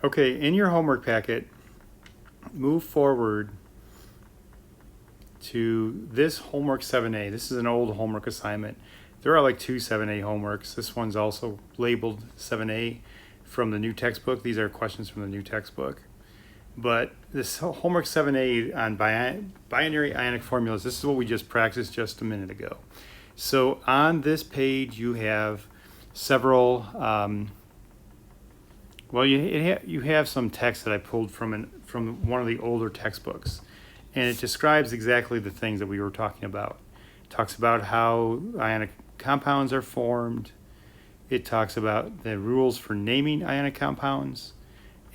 Okay, in your homework packet, move forward to this homework 7A. This is an old homework assignment. There are like two 7A homeworks. This one's also labeled 7A from the new textbook. These are questions from the new textbook. But this homework 7A on binary ionic formulas, this is what we just practiced just a minute ago. So on this page, you have several, you have some text that I pulled from one of the older textbooks. And it describes exactly the things that we were talking about. It talks about how ionic compounds are formed. It talks about the rules for naming ionic compounds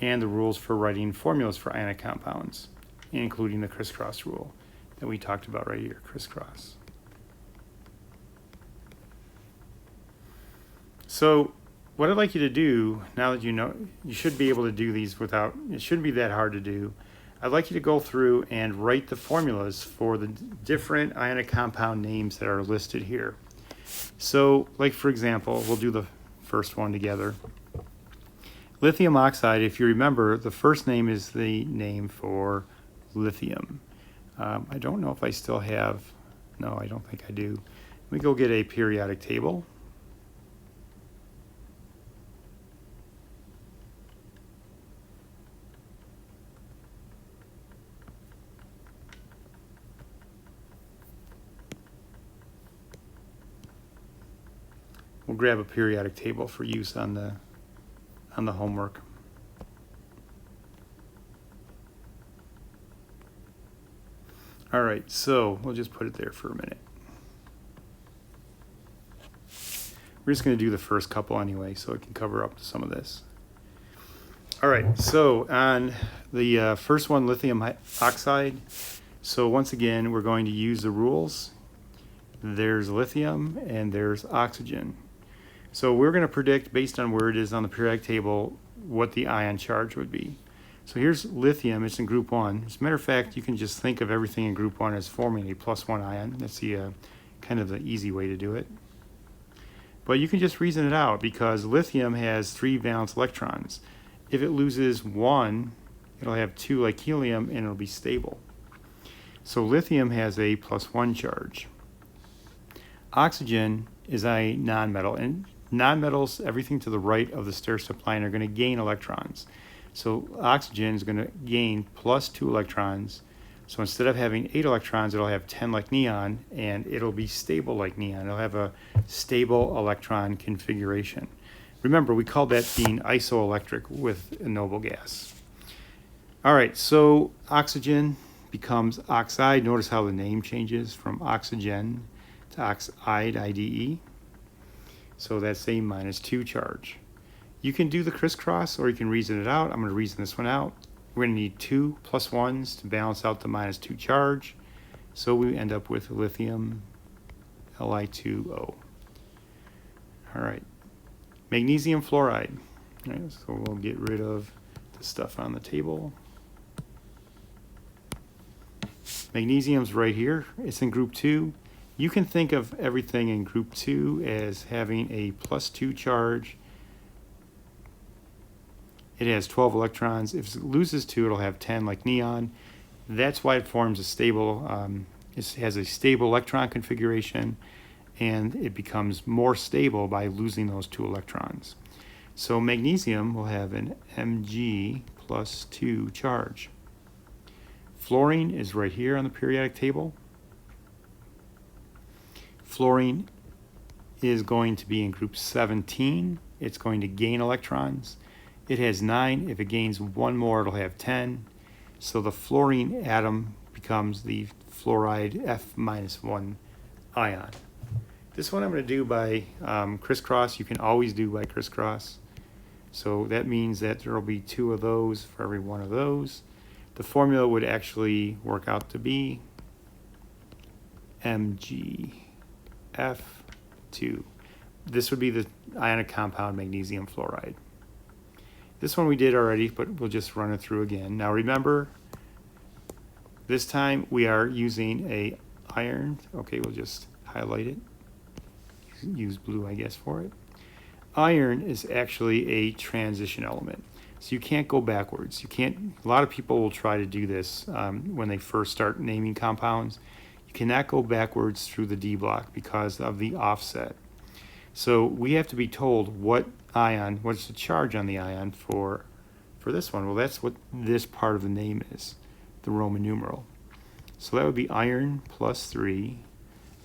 and the rules for writing formulas for ionic compounds, including the crisscross rule that we talked about right here, crisscross. So what I'd like you to do, now that you know, you should be able to do these without, it shouldn't be that hard to do. I'd like you to go through and write the formulas for the different ionic compound names that are listed here. So, like for example, we'll do the first one together. Lithium oxide, if you remember, the first name is the name for lithium. I don't know if I still have, no, I don't think I do. Let me go get a periodic table. We'll grab a periodic table for use on the homework. All right, so we'll just put it there for a minute. We're just going to do the first couple anyway, so it can cover up some of this. All right, so on the first one, lithium oxide. So once again, we're going to use the rules. There's lithium and there's oxygen. So we're going to predict, based on where it is on the periodic table, what the ion charge would be. So here's lithium, it's in group 1. As a matter of fact, you can just think of everything in group 1 as forming a +1 ion. That's the kind of the easy way to do it. But you can just reason it out, because lithium has 3 valence electrons. If it loses 1, it'll have 2 like helium, and it'll be stable. So lithium has a +1 charge. Oxygen is a nonmetal, and nonmetals, everything to the right of the stair-step line, are going to gain electrons. So oxygen is going to gain +2 electrons. So instead of having 8 electrons, it'll have 10 like neon, and it'll be stable like neon. It'll have a stable electron configuration. Remember, we called that being isoelectric with a noble gas. All right, so oxygen becomes oxide. Notice how the name changes from oxygen to oxide, IDE. So that's a -2 charge. You can do the crisscross, or you can reason it out. I'm going to reason this one out. We're going to need 2 +1s to balance out the -2 charge. So we end up with lithium Li2O. All right. Magnesium fluoride. All right, so we'll get rid of the stuff on the table. Magnesium's right here. It's in group 2. You can think of everything in group 2 as having a +2 charge. It has 12 electrons. If it loses 2, it'll have 10 like neon. That's why it forms a stable, it has a stable electron configuration, and it becomes more stable by losing those 2 electrons. So magnesium will have an Mg +2 charge. Fluorine is right here on the periodic table. Fluorine is going to be in group 17. It's going to gain electrons. It has 9. If it gains 1 more, it'll have 10. So the fluorine atom becomes the fluoride F-1 ion. This one I'm going to do by crisscross. You can always do by crisscross. So that means that there will be 2 of those for every 1 of those. The formula would actually work out to be MgF2. This would be the ionic compound magnesium fluoride. This one we did already, but we'll just run it through again. Now remember, this time we are using a iron. Okay, we'll just highlight it. Use blue, I guess, for it. Iron is actually a transition element. So you can't go backwards. You can't. A lot of people will try to do this when they first start naming compounds. You cannot go backwards through the D block because of the offset. So we have to be told what ion, what's the charge on the ion for this one. Well, that's what this part of the name is, the Roman numeral. So that would be iron plus 3,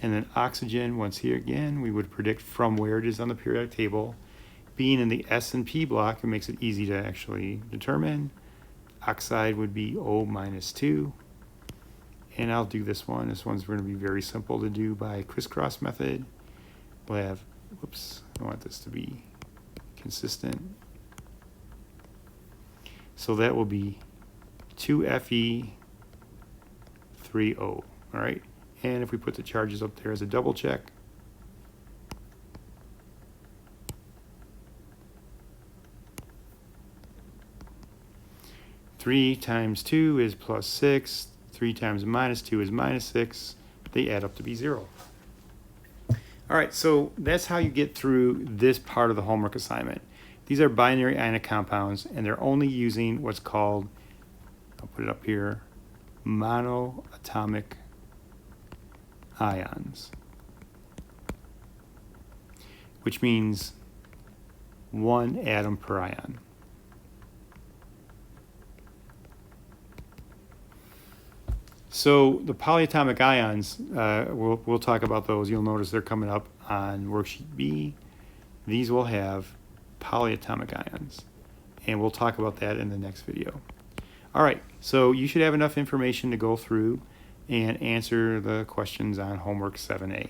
and then oxygen, once here again, we would predict from where it is on the periodic table. Being in the S and P block, it makes it easy to actually determine. Oxide would be O minus 2. And I'll do this one. This one's going to be very simple to do by crisscross method. We'll have, whoops, I want this to be consistent. So that will be 2Fe 3O, all right? And if we put the charges up there as a double check, three times 2 is plus 6, 3 times minus 2 is minus 6. They add up to be 0. All right, so that's how you get through this part of the homework assignment. These are binary ionic compounds, and they're only using what's called, I'll put it up here, monoatomic ions, which means 1 atom per ion. So the polyatomic ions, we'll talk about those. You'll notice they're coming up on worksheet B. These will have polyatomic ions, and we'll talk about that in the next video. All right, so you should have enough information to go through and answer the questions on homework 7A.